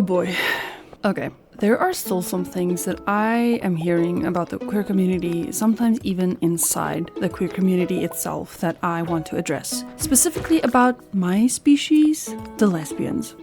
boy. Okay, there are still some things that I am hearing about the queer community, sometimes even inside the queer community itself, that I want to address. Specifically about my species, the lesbians.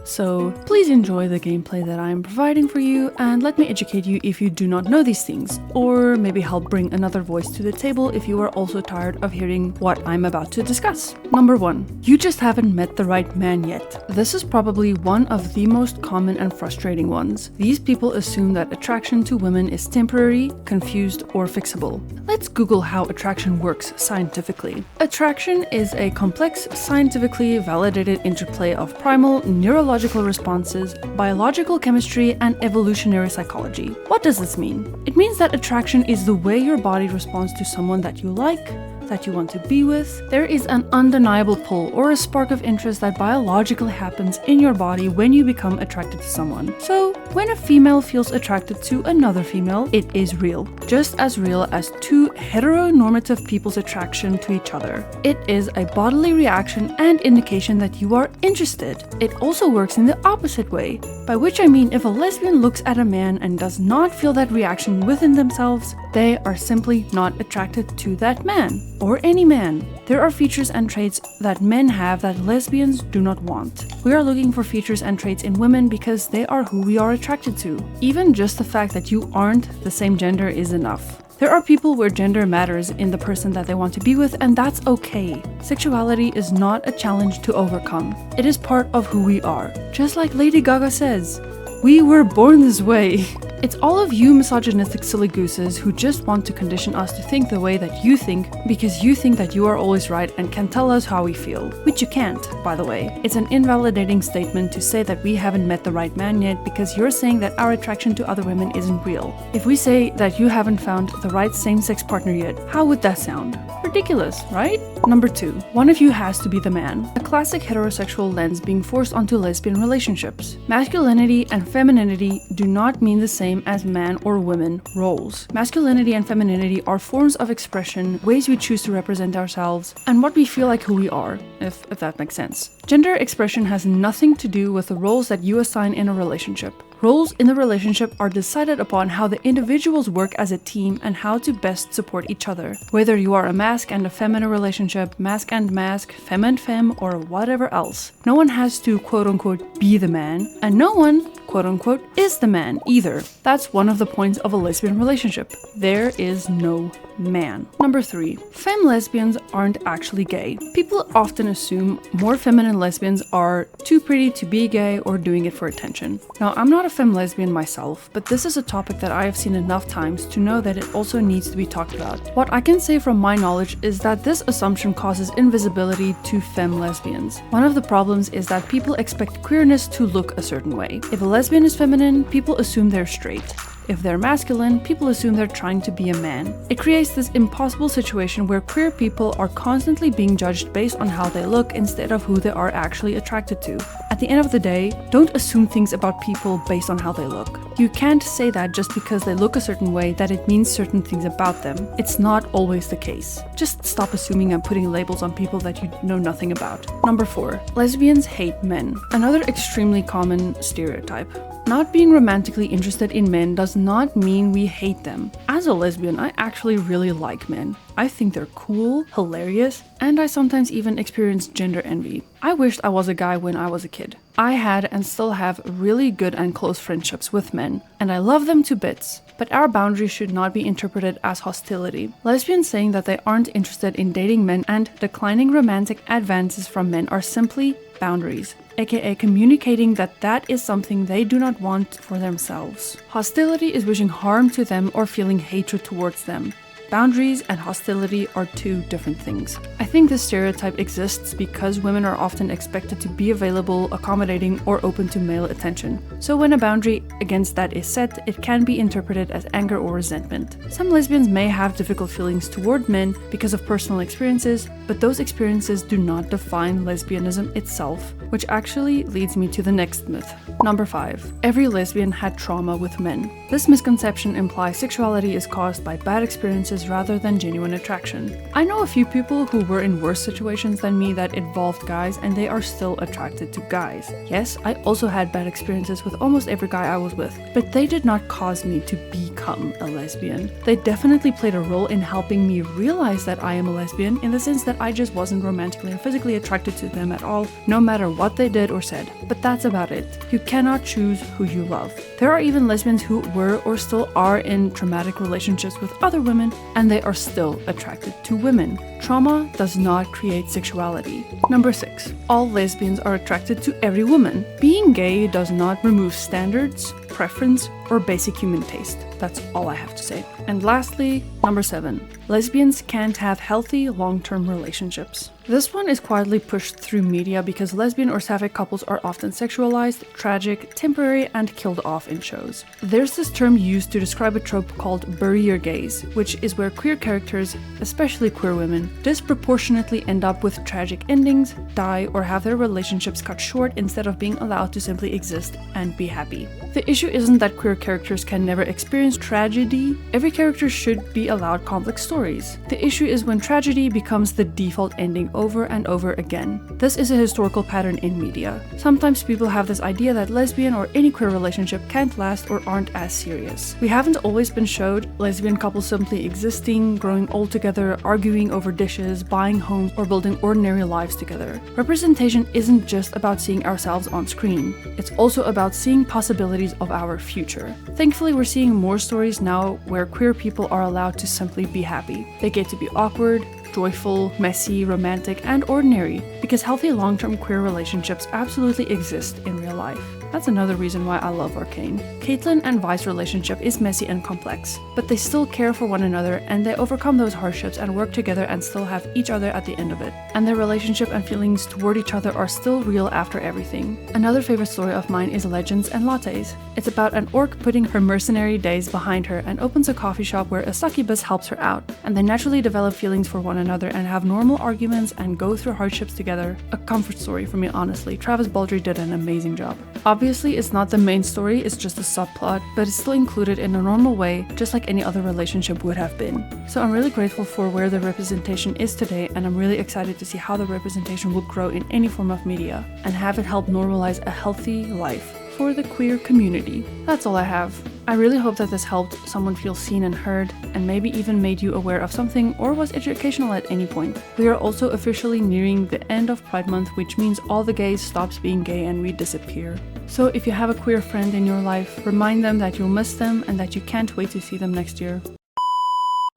So please enjoy the gameplay that I am providing for you, and let me educate you if you do not know these things, or maybe help bring another voice to the table if you are also tired of hearing what I'm about to discuss. Number 1. You just haven't met the right man yet. This is probably one of the most common and frustrating ones. These people assume that attraction to women is temporary, confused, or fixable. Let's Google how attraction works scientifically. Attraction is a complex, scientifically validated interplay of primal neurological responses, biological chemistry, and evolutionary psychology. What does this mean? It means that attraction is the way your body responds to someone that you like, that you want to be with. There is an undeniable pull or a spark of interest that biologically happens in your body when you become attracted to someone. So, when a female feels attracted to another female, it is real. Just as real as two heteronormative people's attraction to each other. It is a bodily reaction and indication that you are interested. It also works in the opposite way, by which I mean if a lesbian looks at a man and does not feel that reaction within themselves, they are simply not attracted to that man. Or any man. There are features and traits that men have that lesbians do not want. We are looking for features and traits in women because they are who we are attracted to. Even just the fact that you aren't the same gender is enough. There are people where gender matters in the person that they want to be with, and that's okay. Sexuality is not a challenge to overcome. It is part of who we are. Just like Lady Gaga says, we were born this way. It's all of you misogynistic silly gooses who just want to condition us to think the way that you think because you think that you are always right and can tell us how we feel. Which you can't, by the way. It's an invalidating statement to say that we haven't met the right man yet because you're saying that our attraction to other women isn't real. If we say that you haven't found the right same-sex partner yet, how would that sound? Ridiculous, right? Number 2. One of you has to be the man. A classic heterosexual lens being forced onto lesbian relationships. Masculinity and femininity do not mean the same as man or women roles. Masculinity and femininity are forms of expression, ways we choose to represent ourselves, and what we feel like who we are, if that makes sense. Gender expression has nothing to do with the roles that you assign in a relationship. Roles in the relationship are decided upon how the individuals work as a team and how to best support each other. Whether you are a masc and a femme in a relationship, masc and masc, femme and femme, or whatever else. No one has to quote-unquote be the man, and no one quote-unquote is the man either. That's one of the points of a lesbian relationship. There is no man. Number 3. Femme lesbians aren't actually gay. People often assume more feminine lesbians are too pretty to be gay or doing it for attention. Now, I'm not a femme lesbian myself, but this is a topic that I have seen enough times to know that it also needs to be talked about. What I can say from my knowledge is that this assumption causes invisibility to femme lesbians. One of the problems is that people expect queerness to look a certain way. If a lesbian is feminine, people assume they're straight. If they're masculine, people assume they're trying to be a man. It creates this impossible situation where queer people are constantly being judged based on how they look instead of who they are actually attracted to. At the end of the day, don't assume things about people based on how they look. You can't say that just because they look a certain way that it means certain things about them. It's not always the case. Just stop assuming and putting labels on people that you know nothing about. Number 4. Lesbians hate men. Another extremely common stereotype. Not being romantically interested in men does not mean we hate them. As a lesbian, I actually really like men. I think they're cool, hilarious, and I sometimes even experience gender envy. I wished I was a guy when I was a kid. I had and still have really good and close friendships with men, and I love them to bits. But our boundaries should not be interpreted as hostility. Lesbians saying that they aren't interested in dating men and declining romantic advances from men are simply boundaries, aka communicating that that is something they do not want for themselves. Hostility is wishing harm to them or feeling hatred towards them. Boundaries and hostility are two different things. I think this stereotype exists because women are often expected to be available, accommodating, or open to male attention. So when a boundary against that is set, it can be interpreted as anger or resentment. Some lesbians may have difficult feelings toward men because of personal experiences, but those experiences do not define lesbianism itself, which actually leads me to the next myth. Number 5. Every lesbian had trauma with men. This misconception implies sexuality is caused by bad experiences feelings rather than genuine attraction. I know a few people who were in worse situations than me that involved guys and they are still attracted to guys. Yes, I also had bad experiences with almost every guy I was with, but they did not cause me to become a lesbian. They definitely played a role in helping me realize that I am a lesbian, in the sense that I just wasn't romantically or physically attracted to them at all, no matter what they did or said. But that's about it. You cannot choose who you love. There are even lesbians who were or still are in traumatic relationships with other women, and they are still attracted to women. Trauma does not create sexuality. Number 6. All lesbians are attracted to every woman. Being gay does not remove standards, preference, or basic human taste. That's all I have to say. And lastly, number 7. Lesbians can't have healthy, long-term relationships. This one is quietly pushed through media because lesbian or sapphic couples are often sexualized, tragic, temporary, and killed off in shows. There's this term used to describe a trope called bury your gays, which is where queer characters, especially queer women, disproportionately end up with tragic endings, die, or have their relationships cut short instead of being allowed to simply exist and be happy. The issue isn't that queer characters can never experience tragedy. Every character should be allowed complex stories. The issue is when tragedy becomes the default ending over and over again. This is a historical pattern in media. Sometimes people have this idea that lesbian or any queer relationship can't last or aren't as serious. We haven't always been showed lesbian couples simply existing, growing old together, arguing over dishes, buying homes, or building ordinary lives together. Representation isn't just about seeing ourselves on screen. It's also about seeing possibilities of our future. Thankfully, we're seeing more stories now where queer people are allowed to simply be happy. They get to be awkward, joyful, messy, romantic, and ordinary, because healthy long-term queer relationships absolutely exist in real life. That's another reason why I love Arcane. Caitlyn and Vi's relationship is messy and complex, but they still care for one another and they overcome those hardships and work together and still have each other at the end of it. And their relationship and feelings toward each other are still real after everything. Another favorite story of mine is Legends and Lattes. It's about an orc putting her mercenary days behind her and opens a coffee shop where a succubus helps her out, and they naturally develop feelings for one another and have normal arguments and go through hardships together. A comfort story for me, honestly. Travis Baldry did an amazing job. Obviously, it's not the main story, it's just a subplot, but it's still included in a normal way, just like any other relationship would have been. So I'm really grateful for where the representation is today, and I'm really excited to see how the representation will grow in any form of media, and have it help normalize a healthy life for the queer community. That's all I have. I really hope that this helped someone feel seen and heard, and maybe even made you aware of something or was educational at any point. We are also officially nearing the end of Pride Month, which means all the gays stops being gay and we disappear. So if you have a queer friend in your life, remind them that you'll miss them and that you can't wait to see them next year.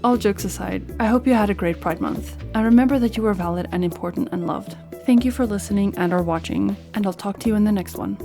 All jokes aside, I hope you had a great Pride Month, and remember that you are valid and important and loved. Thank you for listening and or watching, and I'll talk to you in the next one.